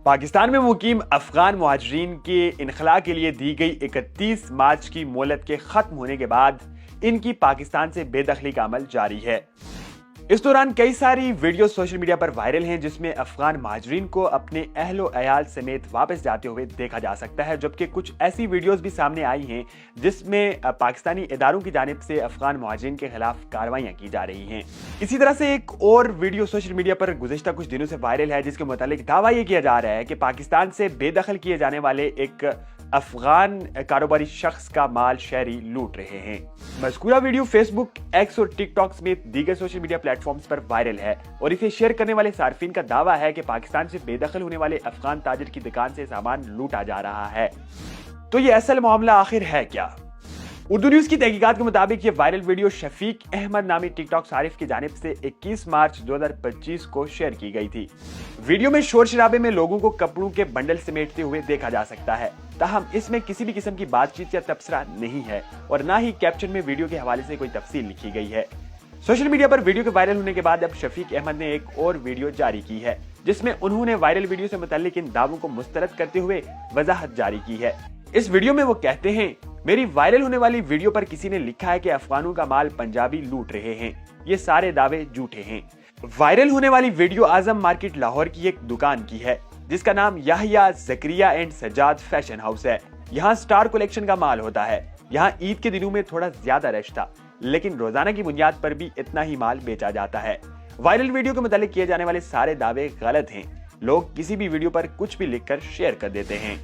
पाकिस्तान में मुकीम अफगान मुहाजिरीन के इनखला के लिए दी गई 31 मार्च की मोहलत के खत्म होने के बाद इनकी पाकिस्तान से बेदखली का अमल जारी है। इस दौरान कई सारी वीडियो सोशल मीडिया पर वायरल हैं जिसमें अफगान मुहाजिरीन को अपने अहलो अयाल समेत वापस जाते हुए देखा जा सकता है, जबकि कुछ ऐसी वीडियोस भी सामने आई हैं जिसमें पाकिस्तानी इदारों की जानिब से अफगान मुहाजिरीन के खिलाफ कार्रवाइयां की जा रही हैं। इसी तरह से एक और वीडियो सोशल मीडिया पर गुज़िश्ता कुछ दिनों से वायरल है जिसके मुतालिक दावा यह किया जा रहा है कि पाकिस्तान से बेदखल किए जाने वाले एक अफगान कारोबारी शख्स का माल शहरी लूट रहे हैं। मज़कूरा वीडियो फेसबुक, एक्स और टिकटॉक समेत दीगर सोशल मीडिया प्लेटफॉर्म्स पर वायरल है और इसे शेयर करने वाले सार्फिन का दावा है कि पाकिस्तान से बेदखल होने वाले अफगान ताजिर की दुकान से सामान लूटा जा रहा है। तो ये असल मामला आखिर है क्या? उर्दू न्यूज की तहकीकात के मुताबिक ये वायरल वीडियो शफीक अहमद नामी टिकटॉक सारिफ की जानिब से 21 मार्च 2025 को शेयर की गई थी। वीडियो में शोर शराबे में लोगों को कपड़ों के बंडल समेटते हुए देखा जा सकता है, ताहम इसमें किसी भी किस्म की बातचीत या तबसरा नहीं है और ना ही कैप्शन में वीडियो के हवाले से कोई तफसील लिखी गई है। सोशल मीडिया पर वीडियो के वायरल होने के बाद अब शफीक अहमद ने एक और वीडियो जारी की है जिसमें उन्होंने वायरल वीडियो से मुताल्लिक इन दावों को मुस्तरद करते हुए वजाहत जारी की है। इस वीडियो में वो कहते हैं, मेरी वायरल होने वाली वीडियो पर किसी ने लिखा है कि अफगानों का माल पंजाबी लूट रहे हैं। ये सारे दावे झूठे हैं। वायरल होने वाली वीडियो आजम मार्केट लाहौर की एक दुकान की है जिसका नाम Yahya Zakaria and Sajjad fashion house है। यहाँ स्टार कलेक्शन का माल होता है। यहाँ ईद के दिनों में थोड़ा ज्यादा रश था, लेकिन रोजाना की बुनियाद पर भी इतना ही माल बेचा जाता है। वायरल वीडियो के मुतालिक किए जाने वाले सारे दावे गलत हैं। लोग किसी भी वीडियो पर कुछ भी लिखकर शेयर कर देते हैं।